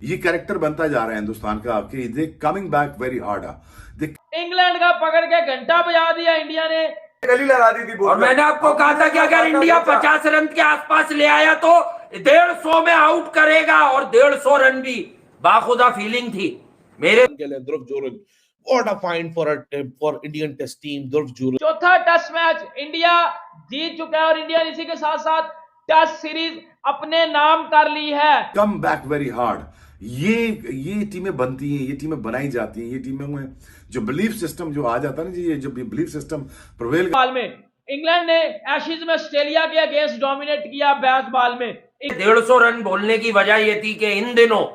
ये कैरेक्टर बनता जा रहा है हिंदुस्तान का कि they coming back very hard. England का पकड़ के घंटा बजा दिया इंडिया ने, गली लगा दी थी। और मैंने आपको कहा था कि अगर इंडिया 50 रन के आसपास ले आया तो 150 में आउट करेगा, और 150 रन भी बाखुदा फीलिंग थी मेरे के लिए। ध्रुव जोरन, what a find for Indian Test team, ध्रुव जोरन। चौथा टेस्ट मैच इंडिया जीत चुका है और इंडिया ने इसी के साथ साथ टेस्ट सीरीज अपने नाम कर ली है। Come back very hard. ये टीमें बनती हैं, ये टीमें बनाई जाती हैं, ये टीमों में जो बिलीफ सिस्टम जो आ जाता है ना जी, ये जो बिलीफ सिस्टम प्रिवेल बॉल में इंग्लैंड ने एशेज में ऑस्ट्रेलिया के अगेंस्ट डोमिनेट किया। 22 बॉल में 150 रन बोलने की वजह यह थी कि इन दिनों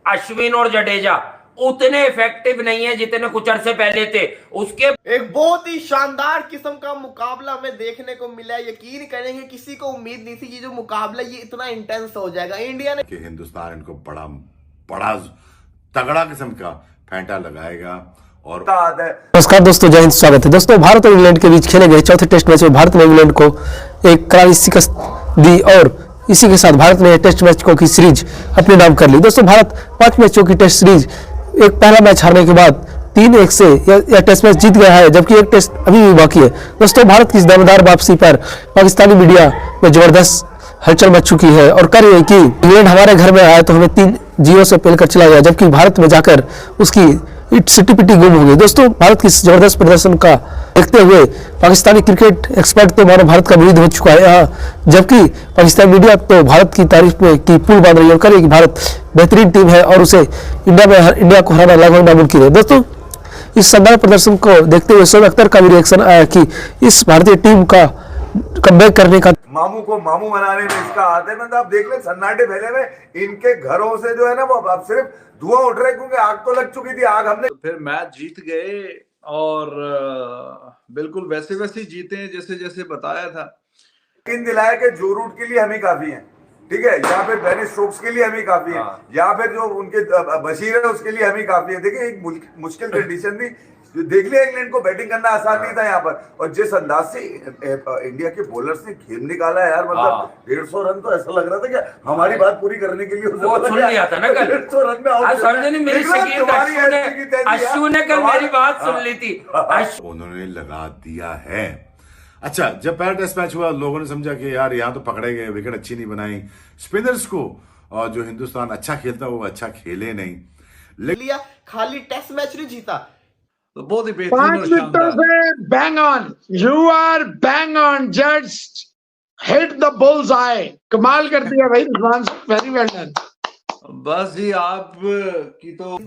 अश्विन और जडेजा उतने इफेक्टिव नहीं है जितने कुछ अरसे पहले थे। उसके एक बहुत ही शानदार किस्म का मुकाबला हमें देखने को मिला। यकीन करेंगे किसी को उम्मीद नहीं थी कि जो मुकाबला ये इतना इंटेंस हो जाएगा। इंडिया ने कि हिंदुस्तान इनको बड़ा बड़ा तगड़ा किस्म का फेंटा लगाएगा। और नमस्कार दोस्तों, जय हिंद, स्वागत है दोस्तों। भारत और इंग्लैंड के बीच खेले गए चौथे टेस्ट मैच में भारत ने इंग्लैंड को एक करारी शिकस्त दी और इसी के साथ भारत ने टेस्ट मैचों की सीरीज अपने नाम कर ली। दोस्तों भारत 5 मैचों की टेस्ट सीरीज एक पहला मैच हारने के बाद 3-1 से यह टेस्ट मैच जीत गया है, जबकि एक टेस्ट अभी भी बाकी है। दोस्तों भारत की इस दमदार वापसी पर पाकिस्तानी मीडिया में जबरदस्त हलचल मच चुकी है और कर रही है कि इंग्लैंड हमारे घर में आया तो हमें 3-0 से पेल कर चला गया, जबकि भारत में जाकर उसकी सिटी पिटी गुम हो गई। दोस्तों भारत की जबरदस्त प्रदर्शन का देखते हुए पाकिस्तानी क्रिकेट एक्सपर्ट तो मानो भारत का विरोध हो चुका है, जबकि पाकिस्तानी मीडिया तो भारत की तारीफ में की पुल बांध रही है और कह रही है कि भारत बेहतरीन टीम है और उसे इंडिया को हराना लगभग नामुमकिन है। दोस्तों इस शानदार प्रदर्शन को देखते हुए शोएब अख्तर का भी रिएक्शन आया कि इस भारतीय टीम का कमबैक करने का मामू को मामू बनाने में इसका हाथ है। मतलब आप देख ले सन्नाटे फैले में इनके घरों से जो है ना वो अब सिर्फ धुआं उठ रहा है, क्योंकि आग तो लग चुकी थी। आग हमने फिर मैच जीत गए और बिल्कुल वैसे वैसे जीते जैसे जैसे बताया था। यकीन दिलाया कि जो रूट के लिए हम ही काफी हैं, ठीक है, या फिर बेन स्टोक्स के लिए हम ही काफी हैं, या फिर जो उनके बशीर है उसके लिए हम ही काफी है। देखिए एक मुश्किल कंडीशन थी, देख लिया इंग्लैंड को बैटिंग करना आसान नहीं था यहाँ पर, और जिस अंदाज से इंडिया के बॉलर्स ने खेल निकाला है यार, मतलब 150 रन तो ऐसा लग रहा था कि हमारी बात पूरी करने के लिए वो सुन लिया था ना कल 150 रन में अश्विन ने कल मेरी बात सुन ली थी, उन्होंने लगा दिया है। अच्छा, जब पहला टेस्ट मैच हुआ लोगों ने समझा कि यार यहाँ तो पकड़े गए, विकेट अच्छी नहीं बनाई स्पिनर्स को, और जो हिंदुस्तान अच्छा खेलता वो अच्छा खेले नहीं, लिया खाली टेस्ट मैच नहीं जीता। तो बहुत ही 5 विकेटों से bang on, you are bang on, just hit the bull's eye. कमाल कर दिया भाई रिजवान, वेरी वेल डन। बस जी आप की तो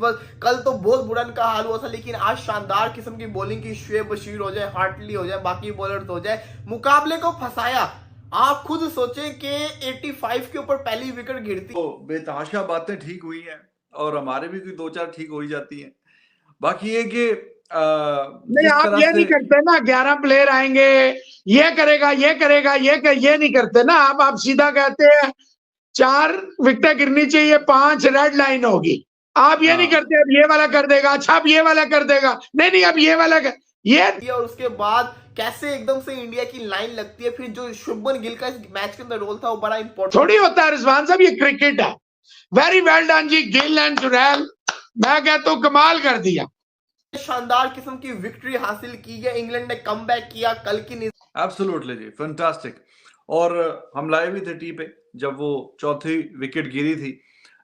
कल तो बहुत बुरा इनका हाल हुआ था, लेकिन आज शानदार किस्म की बॉलिंग की, शुएब बशीर हो जाए, हार्टली हो जाए, बाकी बॉलर हो जाए, मुकाबले को फंसाया। आप खुद सोचें कि 85 के ऊपर पहली विकेट गिरती तो बेतहाशा बातें ठीक हुई हैं और हमारे भी कोई 2-4 ठीक हो ही जाती हैं। बाकी ये कि नहीं आप ये नहीं करते ना, 11 प्लेयर आएंगे, ये करेगा ये करेगा ये नहीं करते ना आप सीधा कहते हैं 4 विकेटें गिरनी चाहिए, 5 रेड लाइन होगी। आप ये नहीं करते अब ये वाला कर देगा, अच्छा अब ये वाला कर देगा, नहीं अब ये वाला ये। और उसके बाद कैसे एकदम से इंडिया की लाइन लगती है। फिर जो शुभमन गिल का इस मैच के अंदर रोल था वो बड़ा इंपॉर्टेंट थोड़ी होता है रिजवान साहब, ये क्रिकेट है। वेरी वेल डन जी गिल एंड जुरैल, मैं कहता हूं कमाल कर दिया। शानदार किस्म की विक्ट्री हासिल की है, इंग्लैंड ने कमबैक किया कल की। एब्सोल्युटली जी, फैंटास्टिक। और हम लाए भी थे टी पे जब वो चौथी विकेट गिरी थी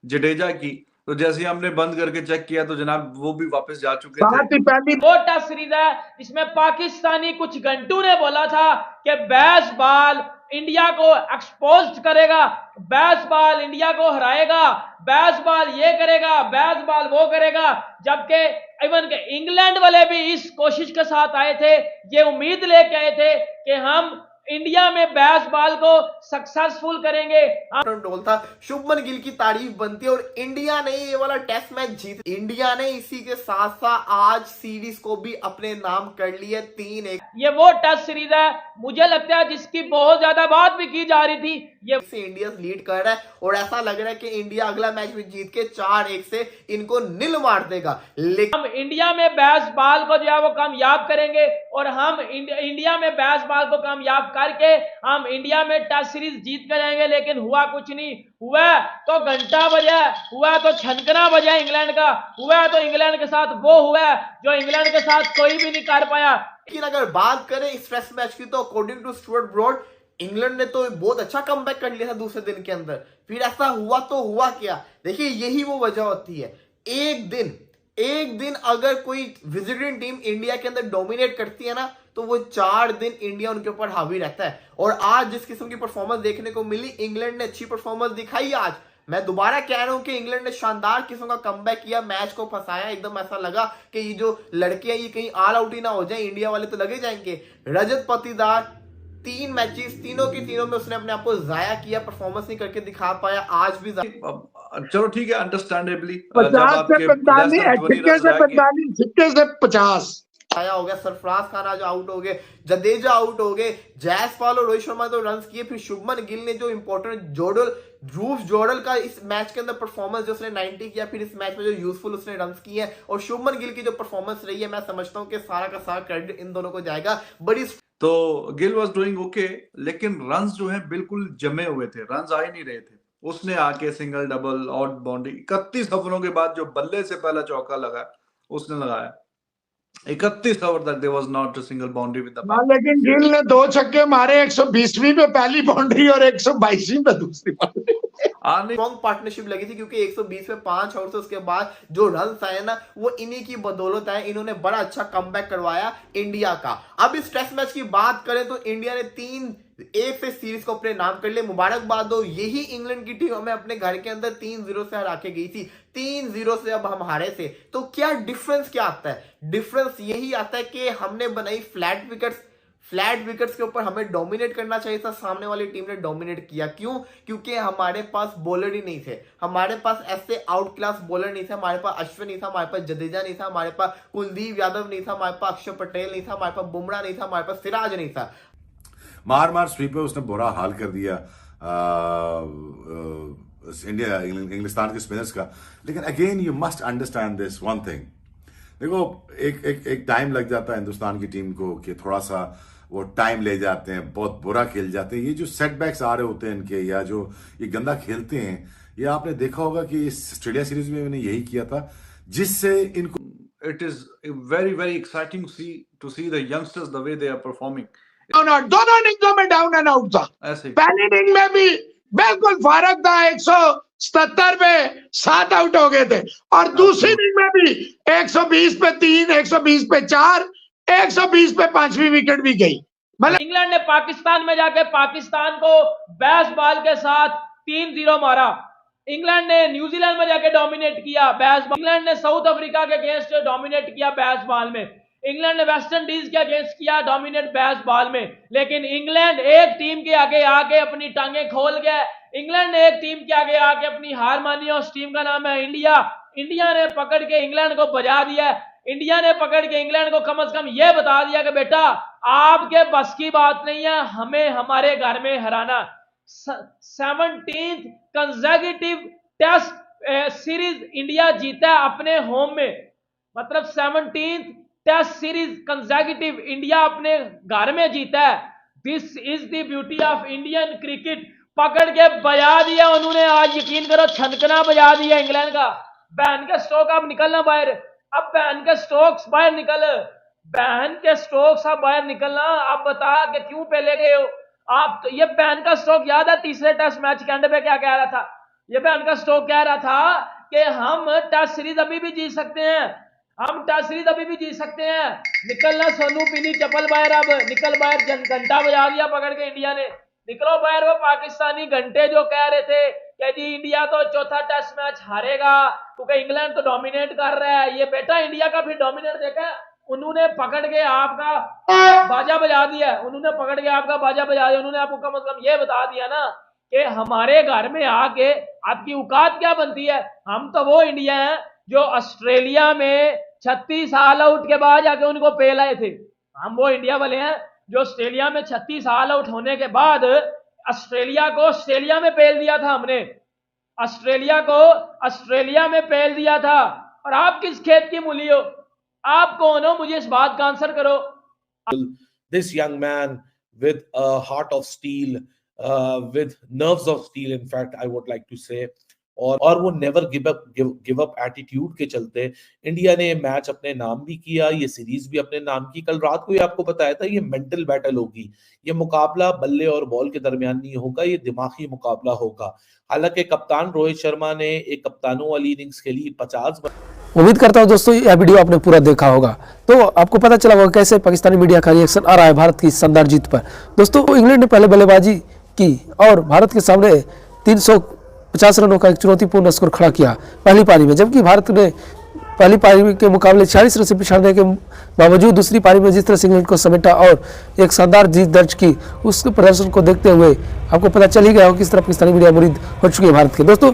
जडेजा की, तो जैसे ही हमने बंद करके चेक किया तो जनाब वो भी वापस जा चुके थे। वो टेस्ट सीरीज है इसमें पाकिस्तानी कुछ घंटों ने बोला था कि 22 बॉल इंडिया को एक्सपोज करेगा, 22 बॉल इंडिया को हराएगा, 22 बॉल ये करेगा, 22 बॉल वो करेगा, जबकि इवन के इंग्लैंड वाले भी इस कोशिश के साथ आए थे, ये उम्मीद लेके आए थे कि हम इंडिया में 22 बॉल को सक्सेसफुल करेंगे। रोल था, शुभमन गिल की तारीफ बनती है और इंडिया ने ये वाला टेस्ट मैच जीत। इंडिया ने इसी के साथ साथ आज सीरीज को भी अपने नाम कर लिया 3-1। ये वो टेस्ट सीरीज है मुझे लगता है जिसकी बहुत ज्यादा बात भी की जा रही थी। ये से इंडिया लीड कर रहा है और ऐसा लग रहा है कि इंडिया अगला मैच भी जीत के 4-1 से इनको नील मार देगा। लेकिन हम इंडिया में 22 बॉल को जो है वो कामयाब करेंगे और हम इंडिया में 22 बॉल को कामयाब करके हम इंडिया में टेस्ट सीरीज जीत कर जाएंगे, लेकिन हुआ कुछ नहीं। हुआ तो घंटा बजा, हुआ तो छनकना बजा इंग्लैंड का, हुआ तो इंग्लैंड के साथ वो हुआ जो इंग्लैंड के साथ कोई भी नहीं कर पाया। लेकिन अगर बात करें इस टेस्ट मैच की तो according to Stuart Broad England ने तो बहुत अच्छा कमबैक कर लिया था दूसरे दिन के अंदर। फिर ऐसा हुआ तो हुआ क्या, देखिए यही वो वजह होती है। एक दिन अगर कोई विजिटिंग टीम इंडिया के अंदर डोमिनेट करती है ना, तो वो 4 दिन इंडिया उनके ऊपर हावी रहता है। और आज जिस किस्म की परफॉर्मेंस देखने को मिली, इंग्लैंड ने अच्छी परफॉर्मेंस दिखाई आज। मैं दोबारा कह रहा हूं कि इंग्लैंड ने शानदार किस्म का कमबैक किया, मैच को फंसाया। एकदम ऐसा लगा कि ये जो लड़के हैं ये कहीं ऑल आउट ही ना हो जाए, इंडिया वाले तो लगे जाएंगे। रजत पाटीदार 3 मैचेस तीनों की तीनों में उसने अपने आप को जाया किया, परफॉर्मेंस नहीं करके दिखा पाया। आज भी चलो ठीक है, अंडरस्टैंडेबली 50 से 45 सिक्के से 50 आया हो गया। सरफराज खान आज आउट हो गए, जडेजा आउट हो गए, जयसवाल और रोहित शर्मा तो रन किए। फिर शुभमन गिल ने जो इंपॉर्टेंट ध्रुव जोड़ल का इस मैच के अंदर परफॉर्मेंस जो उसने 90 किया, फिर इस मैच में जो यूजफुल उसने रन किए हैं, और शुभमन गिल की जो परफॉर्मेंस रही है, मैं समझता हूं कि सारा का सारा क्रेडिट इन दोनों को जाएगा। बड़ी तो गिल वाज डूइंग ओके, लेकिन रन्स जो है बिल्कुल जमे हुए थे, रन्स आ ही नहीं रहे थे। उसने आके सिंगल डबल आउट बाउंड्री 31 ओवरों के बाद जो बल्ले से पहला चौका लगा उसने लगाया, 31 ओवर तक there was not a single boundary with the bat. लेकिन गिल ने 2 छक्के मारे, 120वीं पे पहली बाउंड्री और 122वीं पे दूसरी बाउंड्री। स्ट्रॉन्ग पार्टनरशिप लगी थी, क्योंकि 120 में 5 आउट से उसके बाद जो रन आए ना, वो इन्हीं की बदौलत है। इन्होंने बड़ा अच्छा कमबैक करवाया इंडिया का। अब इस टेस्ट मैच की बात करें तो इंडिया ने 3-1 से सीरीज को अपने नाम कर लिया। मुबारकबाद हो, यही इंग्लैंड की टीम हमें अपने घर के अंदर 3-0 से हरा के गई थी। 3-0 से अब हम हारे थे। तो क्या डिफरेंस क्या आता है? डिफरेंस यही आता है कि हमने बनाई फ्लैट विकेट्स के ऊपर हमें डोमिनेट करना चाहिए था। सामने वाली टीम ने डोमिनेट किया। क्यों? क्योंकि हमारे पास बॉलर ही नहीं थे, हमारे पास ऐसे आउट क्लास बॉलर नहीं थे। हमारे पास अश्विन नहीं था, हमारे पास जडेजा नहीं था, हमारे पास कुलदीप यादव नहीं था, हमारे पास अक्षर पटेल नहीं था, हमारे पास बुमराह नहीं था, हमारे पास सिराज नहीं था। मार स्वीप पे उसने बुरा हाल कर दिया इंडिया इंग्लिस्तान के स्पिनर्स का। लेकिन again you must understand this one thing, देखो एक टाइम लग जाता है हिंदुस्तान की टीम को कि थोड़ा सा वो टाइम ले जाते हैं, बहुत बुरा खेल जाते हैं। ये जो सेटबैक्स आ रहे होते हैं इनके, या जो ये गंदा खेलते हैं, ये आपने देखा होगा कि इस ऑस्ट्रेलिया सीरीज में मैंने यही किया था, जिससे इनको it is very very exciting to see the youngsters the way they are performing. दोनों इनिंगों में डाउन एंड आउट था। ऐसे पहली इनिंग में भी बिल्कुल फारक था, 177 पे 7 आउट हो गए थे, और दूसरी इनिंग में भी 120 पे 3, 120 पे 4, 120 पे 5वीं विकेट भी गई। इंग्लैंड ने पाकिस्तान में जाके पाकिस्तान को 22 बॉल के साथ 3-0 मारा। इंग्लैंड ने न्यूजीलैंड में जाके डोमिनेट किया 22 बॉल। इंग्लैंड ने साउथ अफ्रीका के अगेंस्ट डोमिनेट किया 22 बॉल में। इंग्लैंड ने वेस्ट इंडीज के अगेंस्ट किया डोमिनेट 22 बॉल में। लेकिन इंग्लैंड एक टीम के आगे आके अपनी टांगें खोल गया। इंग्लैंड ने एक टीम के आगे आके अपनी हार मानी, और उस टीम का नाम है इंडिया। इंडिया ने पकड़ के इंग्लैंड को बजा दिया। इंडिया ने पकड़ के इंग्लैंड को कम से कम यह बता दिया कि बेटा आपके बस की बात नहीं है हमें हमारे घर में हराना। 17th consecutive test series India जीता है अपने होम में, मतलब 17th test series consecutive India अपने घर में जीता है। This is the beauty of Indian cricket. पकड़ के बजा दिया उन्होंने आज, यकीन करो छनकना बजा दिया इंग्लैंड का। बहन के स्ट्रोक अब निकलना बाहर, अब बहन के स्ट्रोक्स बाहर निकल, बहन के स्ट्रोक्स अब बाहर निकलना। आप बता कि क्यों पहले गए हो आप? तो ये बहन का स्ट्रोक याद है तीसरे टेस्ट मैच के एंड पे क्या कह रहा था? ये बहन का स्ट्रोक कह रहा था कि हम टेस्ट सीरीज अभी भी जीत सकते हैं, हम टेस्ट सीरीज अभी भी जीत सकते हैं। निकलना सोनू पीली चप्पल बाहर, अब निकल बाहर। घंटा बजा दिया पकड़ के इंडिया ने, निकलो बाहर। वो पाकिस्तानी घंटे जो कह रहे थे कि जी इंडिया तो चौथा टेस्ट मैच हारेगा क्योंकि इंग्लैंड तो डोमिनेट कर रहा है, ये बेटा इंडिया का फिर डोमिनेट देखा, उन्होंने पकड़ के आपका बाजा बजा दिया। उन्होंने पकड़ के आपका बाजा बजा दिया। उन्होंने आपको कम से कम ये बता दिया ना कि हमारे घर में आके आपकी औकात क्या बनती है। हम तो वो इंडिया है जो ऑस्ट्रेलिया में 36 ऑल आउट के बाद जाके उनको पेल आए थे। हम वो इंडिया वाले हैं जो ऑस्ट्रेलिया में 36 ऑल आउट होने के बाद ऑस्ट्रेलिया को ऑस्ट्रेलिया में पेल दिया था। हमने ऑस्ट्रेलिया को ऑस्ट्रेलिया में पेल दिया था। और आप किस खेत की मूली हो? आप कौन हो? मुझे इस बात का आंसर करो। This young man with a heart of steel, with nerves of steel, in fact, I would like to say. और वो नेवर गिव अप एटीट्यूड के चलते इंडिया ने मैच अपने नाम भी किया, ये सीरीज भी अपने नाम की। कल रात को ही आपको बताया था ये मेंटल बैटल होगी, ये मुकाबला बल्ले और बॉल के दरमियान नहीं होगा, ये दिमागी मुकाबला होगा। हालांकि कप्तान रोहित शर्मा ने एक कप्तानों वाली इनिंग्स खेली 50। उम्मीद करता हूं दोस्तों यह वीडियो आपने पूरा देखा होगा, तो आपको पता चला होगा कैसे पाकिस्तानी मीडिया का रिएक्शन आ रहा है भारत की शानदार जीत पर। दोस्तों इंग्लैंड ने पहले बल्लेबाजी की और भारत के सामने 350 रनों का एक चुनौतीपूर्ण स्कोर खड़ा किया पहली पारी में, जबकि भारत ने पहली पारी के मुकाबले 40 रन से पिछड़ने के बावजूद दूसरी पारी में जिस तरह से इंग्लैंड को समेटा और एक शानदार जीत दर्ज की, उस प्रदर्शन को देखते हुए आपको पता चल ही गया हो किस तरह पाकिस्तानी मीडिया मुरीद हो चुकी है भारत के। दोस्तों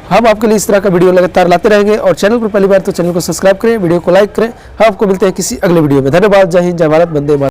हम आपके लिए इस तरह का वीडियो लगातार लाते रहेंगे और चैनल पर पहली बार तो चैनल को सब्सक्राइब करें, वीडियो को लाइक करें। हम आपको मिलते हैं किसी अगले वीडियो में। धन्यवाद, जय हिंद, जय भारत, वंदे मातरम।